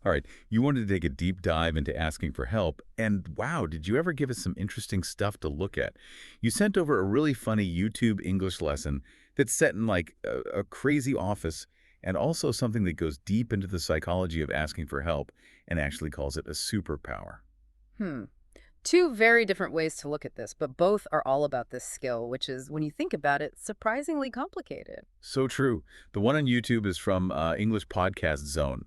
All right, you wanted to take a deep dive into asking for help, and wow, did you ever give us some interesting stuff to look at? You sent over a really funny YouTube English lesson that's set in like a crazy office and also something that goes deep into the psychology of asking for help and actually calls it a superpower. Hmm. Two very different ways to look at this, but both are all about this skill, which is, when you think about it, surprisingly complicated. So true. The one on YouTube is from English Podcast Zone.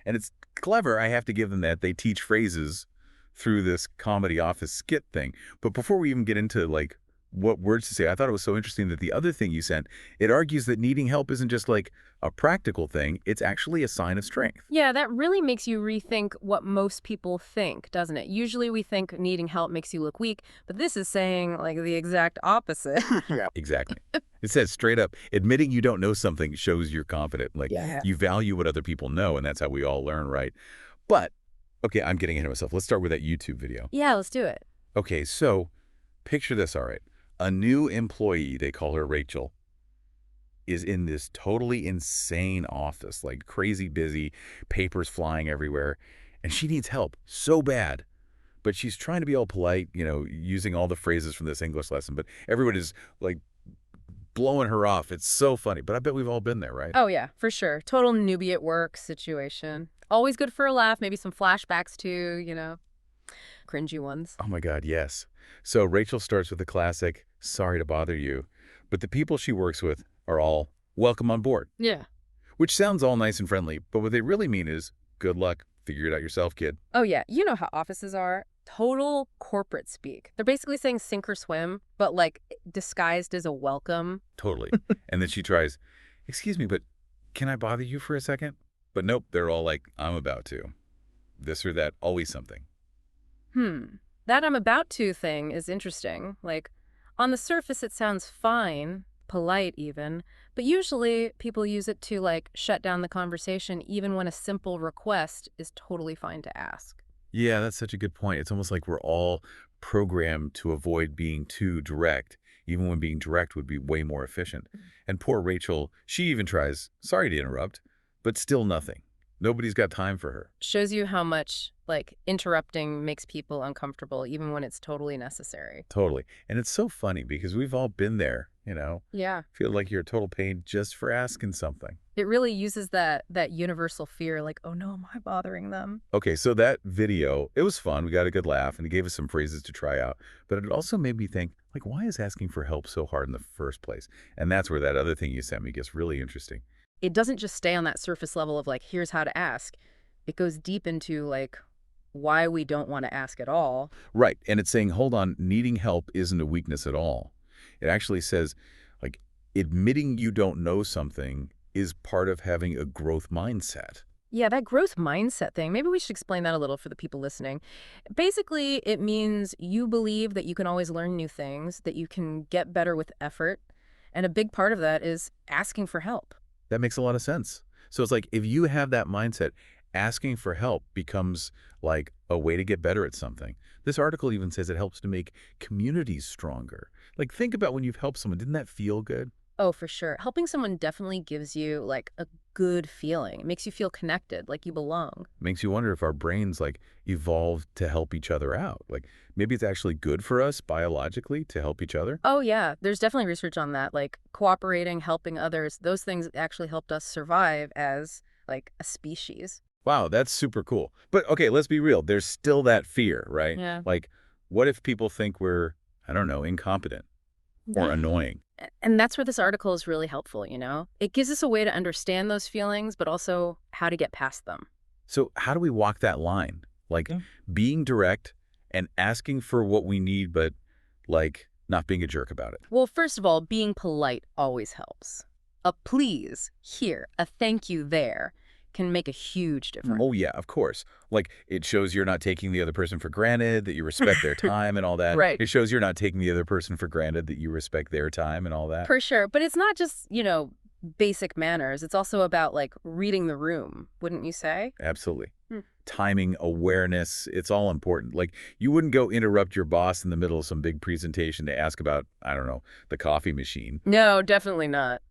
And it's clever, I have to give them that. They teach phrases through this comedy office skit thing. But before we even get into like what words to say, I thought it was so interesting that the other thing you sent, it argues that needing help isn't just like a practical thing, it's actually a sign of strength. Yeah, that really makes you rethink what most people think, doesn't it? Usually we think needing help makes you look weak, but this is saying like the exact opposite. Yeah. Exactly. It says straight up, admitting you don't know something shows you're confident. Like Yeah. you value what other people know, and that's how we all learn, right? But, okay, I'm getting ahead of myself. Let's start with that YouTube video. Yeah, let's do it. Okay, so picture this, all right. A new employee, they call her Rachel, is in this totally insane office, like crazy busy, papers flying everywhere, and she needs help so bad. But she's trying to be all polite, using all the phrases from this English lesson, but everyone is like blowing her off. It's so funny, but I bet we've all been there, right? Oh, yeah, for sure. Total newbie at work situation. Always good for a laugh, maybe some flashbacks too, cringy ones. Oh my God, yes. So Rachel starts with the classic, sorry to bother you, but the people she works with are all welcome on board, Yeah. which sounds all nice and friendly, but what they really mean is good luck, figure it out yourself, kid. Oh, yeah. You know how offices are. Total corporate speak. They're basically saying sink or swim, but like disguised as a welcome. Totally. And then she tries, excuse me, but can I bother you for a second? But nope, they're all like, I'm about to. This or that, always something. That I'm about to thing is interesting. Like, on the surface, it sounds fine, polite even, but usually people use it to, like, shut down the conversation even when a simple request is totally fine to ask. Yeah, that's such a good point. It's almost like we're all programmed to avoid being too direct, even when being direct would be way more efficient. And poor Rachel, she even tries, sorry to interrupt, but still nothing. Nobody's got time for her. Shows you how much, like, interrupting makes people uncomfortable even when it's totally necessary. Totally. And it's so funny because we've all been there. Yeah. Feel like you're a total pain just for asking something. It really uses that universal fear, like, oh no, am I bothering them? Okay, so that video, it was fun. We got a good laugh, and it gave us some phrases to try out. But it also made me think, like, why is asking for help so hard in the first place? And that's where that other thing you sent me gets really interesting. It doesn't just stay on that surface level of like, here's how to ask. It goes deep into like why we don't want to ask at all. Right, and it's saying, hold on, needing help isn't a weakness at all. It actually says, like, admitting you don't know something is part of having a growth mindset. Yeah, that growth mindset thing, maybe we should explain that a little for the people listening. Basically, it means you believe that you can always learn new things, that you can get better with effort. And a big part of that is asking for help. That makes a lot of sense. So it's like if you have that mindset, asking for help becomes like a way to get better at something. This article even says it helps to make communities stronger. Like think about when you've helped someone. Didn't that feel good? Oh, for sure. Helping someone definitely gives you like a good feeling. It makes you feel connected, like you belong. Makes you wonder if our brains like evolved to help each other out. Like maybe it's actually good for us biologically to help each other. Oh, yeah. There's definitely research on that, like cooperating, helping others. Those things actually helped us survive as like a species. Wow, that's super cool. But okay, let's be real. There's still that fear, right? Yeah. Like what if people think we're, I don't know, incompetent or annoying? And that's where this article is really helpful. It gives us a way to understand those feelings, but also how to get past them. So how do we walk that line? Like being direct and asking for what we need, but like not being a jerk about it. Well, first of all, being polite always helps. A please here, a thank you there can make a huge difference. Oh yeah, of course. Like it shows you're not taking the other person for granted, that you respect their time and all that. Right. It shows you're not taking the other person for granted, that you respect their time and all that. For sure. But it's not just, basic manners. It's also about like reading the room, wouldn't you say? Absolutely. Hmm. Timing, awareness, it's all important. Like you wouldn't go interrupt your boss in the middle of some big presentation to ask about, I don't know, the coffee machine. No, definitely not.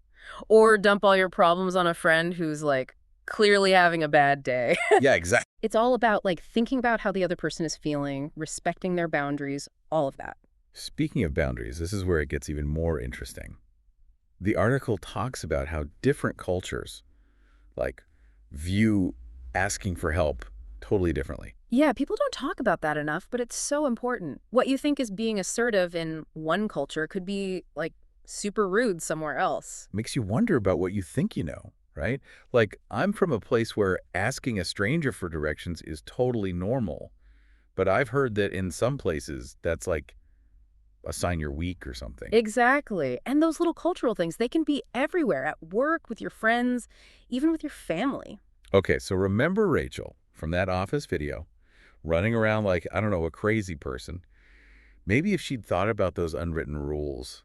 Or dump all your problems on a friend who's like clearly having a bad day. Yeah, exactly. It's all about like thinking about how the other person is feeling, respecting their boundaries, all of that. Speaking of boundaries, this is where it gets even more interesting. The article talks about how different cultures, like, view asking for help totally differently. Yeah, people don't talk about that enough, but it's so important. What you think is being assertive in one culture could be like super rude somewhere else. Makes you wonder about what you think you know, right? Like, I'm from a place where asking a stranger for directions is totally normal, but I've heard that in some places that's like a sign you're weak or something. Exactly. And those little cultural things, they can be everywhere, at work, with your friends, even with your family. Okay, so remember Rachel from that office video, running around like, I don't know, a crazy person. Maybe if she'd thought about those unwritten rules,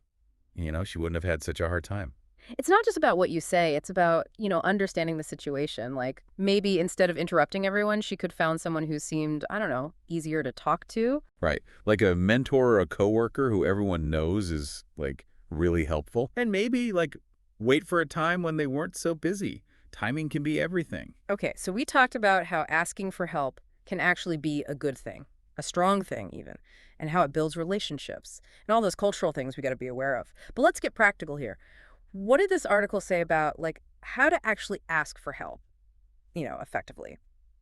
she wouldn't have had such a hard time. It's not just about what you say, it's about, understanding the situation. Like maybe instead of interrupting everyone, she could found someone who seemed, I don't know, easier to talk to. Right. Like a mentor or a coworker who everyone knows is like really helpful. And maybe like wait for a time when they weren't so busy. Timing can be everything. Okay, so we talked about how asking for help can actually be a good thing, a strong thing even, and how it builds relationships and all those cultural things we got to be aware of. But let's get practical here. What did this article say about like how to actually ask for help, effectively?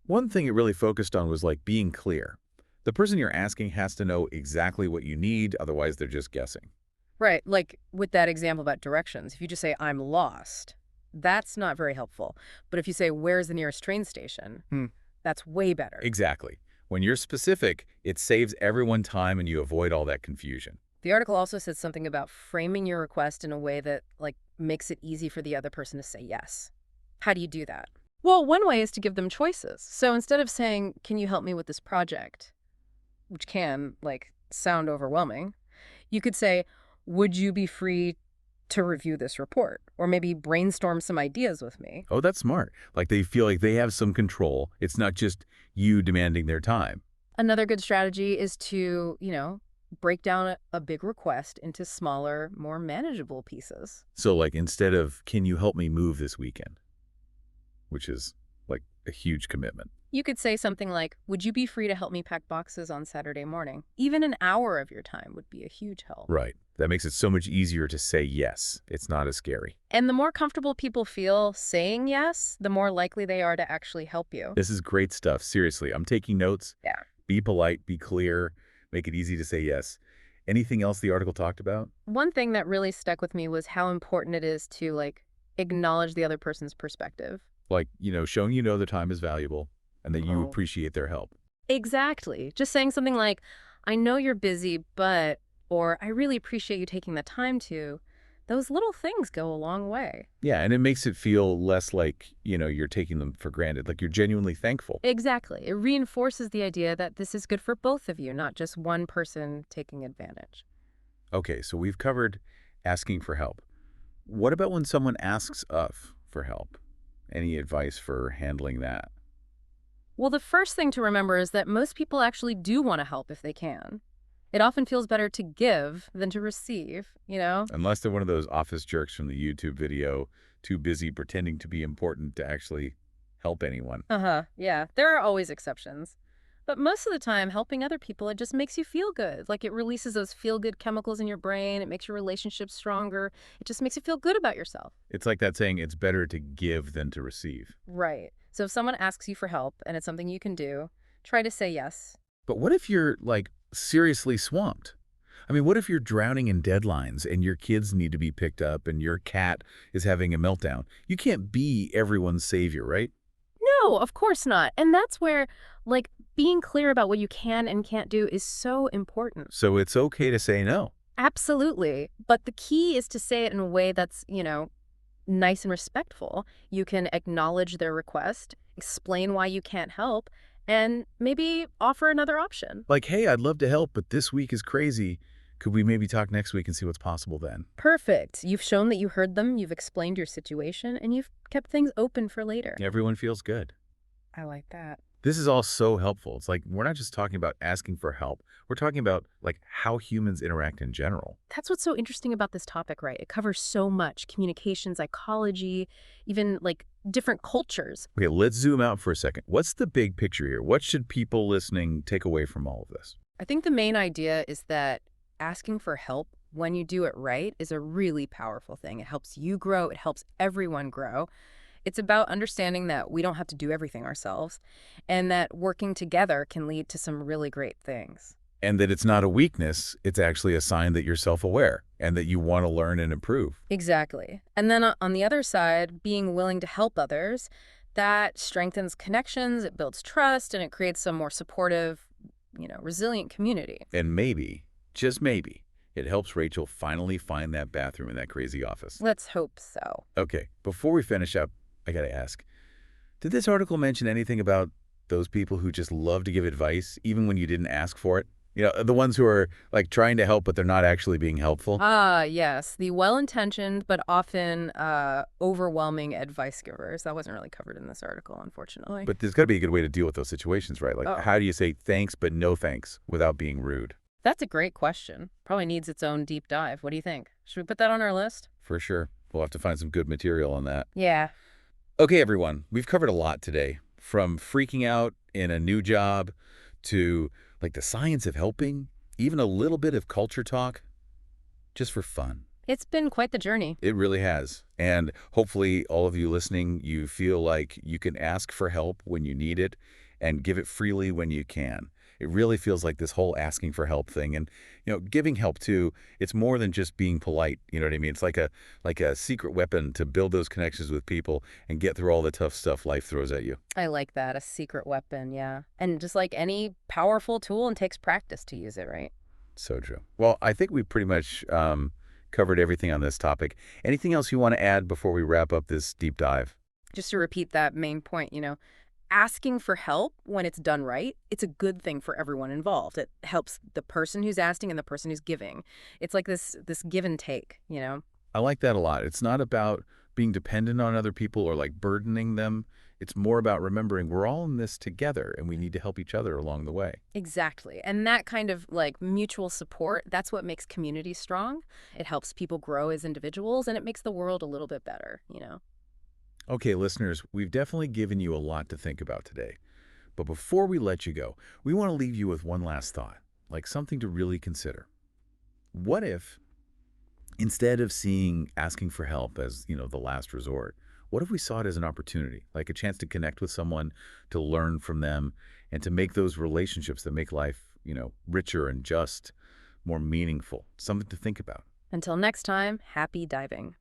One thing it really focused on was like being clear. The person you're asking has to know exactly what you need, otherwise they're just guessing. Right, like with that example about directions. If you just say I'm lost, that's not very helpful. But if you say where's the nearest train station, Hmm. that's way better. Exactly. When you're specific, it saves everyone time and you avoid all that confusion. The article also said something about framing your request in a way that like makes it easy for the other person to say yes. How do you do that? Well, one way is to give them choices. So instead of saying, "Can you help me with this project?" which can like sound overwhelming, you could say, "Would you be free to review this report or maybe brainstorm some ideas with me?" Oh, that's smart. Like they feel like they have some control. It's not just you demanding their time. Another good strategy is to, break down a big request into smaller, more manageable pieces. So like instead of, can you help me move this weekend? Which is like a huge commitment. You could say something like, "Would you be free to help me pack boxes on Saturday morning?" Even an hour of your time would be a huge help. Right. That makes it so much easier to say yes. It's not as scary. And the more comfortable people feel saying yes, the more likely they are to actually help you. This is great stuff. Seriously, I'm taking notes. Yeah. Be polite, be clear, make it easy to say yes. Anything else the article talked about? One thing that really stuck with me was how important it is to like acknowledge the other person's perspective. Like, showing the time is valuable and that you Oh. appreciate their help. Exactly. Just saying something like, "I know you're busy, but," or "I really appreciate you taking the time to." Those little things go a long way. Yeah, and it makes it feel less like, you're taking them for granted, like you're genuinely thankful. Exactly. It reinforces the idea that this is good for both of you, not just one person taking advantage. Okay, so we've covered asking for help. What about when someone asks us for help? Any advice for handling that? Well, the first thing to remember is that most people actually do want to help if they can. It often feels better to give than to receive. Unless they're one of those office jerks from the YouTube video, too busy pretending to be important to actually help anyone. Uh-huh. Yeah, there are always exceptions. But most of the time, helping other people, it just makes you feel good. Like it releases those feel-good chemicals in your brain. It makes your relationships stronger. It just makes you feel good about yourself. It's like that saying, it's better to give than to receive. Right. So if someone asks you for help and it's something you can do, try to say yes. But what if you're, like, seriously swamped? I mean, what if you're drowning in deadlines and your kids need to be picked up and your cat is having a meltdown? You can't be everyone's savior, right? No, of course not. And that's where, like, being clear about what you can and can't do is so important. So it's okay to say no. Absolutely. But the key is to say it in a way that's, nice and respectful. You can acknowledge their request, explain why you can't help, and maybe offer another option. Like, hey, I'd love to help, but this week is crazy. Could we maybe talk next week and see what's possible then? Perfect. You've shown that you heard them, you've explained your situation, and you've kept things open for later. Everyone feels good. I like that. This is all so helpful. It's like we're not just talking about asking for help. We're talking about like how humans interact in general. That's what's so interesting about this topic, right? It covers so much: communication, psychology, even like different cultures. Okay, let's zoom out for a second. What's the big picture here? What should people listening take away from all of this? I think the main idea is that asking for help when you do it right is a really powerful thing. It helps you grow, it helps everyone grow. It's about understanding that we don't have to do everything ourselves and that working together can lead to some really great things. And that it's not a weakness, it's actually a sign that you're self-aware and that you want to learn and improve. Exactly. And then on the other side, being willing to help others, that strengthens connections, it builds trust, and it creates some more supportive, resilient community. And maybe, just maybe, it helps Rachel finally find that bathroom in that crazy office. Let's hope so. Okay, before we finish up, I gotta ask, did this article mention anything about those people who just love to give advice, even when you didn't ask for it? The ones who are, like, trying to help, but they're not actually being helpful? Ah, yes, the well-intentioned but often overwhelming advice givers. That wasn't really covered in this article, unfortunately. But there's gotta be a good way to deal with those situations, right? Like, Oh, how do you say thanks but no thanks without being rude? that's a great question. Probably needs its own deep dive. What do you think? Should we put that on our list? For sure. We'll have to find some good material on that. Yeah. Okay, everyone, we've covered a lot today, from freaking out in a new job to, like, the science of helping, even a little bit of culture talk, just for fun. It's been quite the journey. It really has. And hopefully all of you listening, you feel like you can ask for help when you need it and give it freely when you can. It really feels like this whole asking for help thing. And, giving help too, it's more than just being polite. You know what I mean? It's like a secret weapon to build those connections with people and get through all the tough stuff life throws at you. I like that, a secret weapon, yeah. And just like any powerful tool, it takes practice to use it, right? So true. Well, I think we pretty much covered everything on this topic. Anything else you want to add before we wrap up this deep dive? Just to repeat that main point, asking for help when it's done right, it's a good thing for everyone involved. It helps the person who's asking and the person who's giving. It's like this give and take. I like that a lot. It's not about being dependent on other people or, like, burdening them. It's more about remembering we're all in this together and we need to help each other along the way. Exactly. And that kind of like mutual support, that's what makes communities strong. It helps people grow as individuals and it makes the world a little bit better. Okay, listeners, we've definitely given you a lot to think about today. But before we let you go, we want to leave you with one last thought, like something to really consider. What if, instead of seeing asking for help as, the last resort, what if we saw it as an opportunity, like a chance to connect with someone, to learn from them, and to make those relationships that make life, richer and just more meaningful? Something to think about. Until next time, happy diving.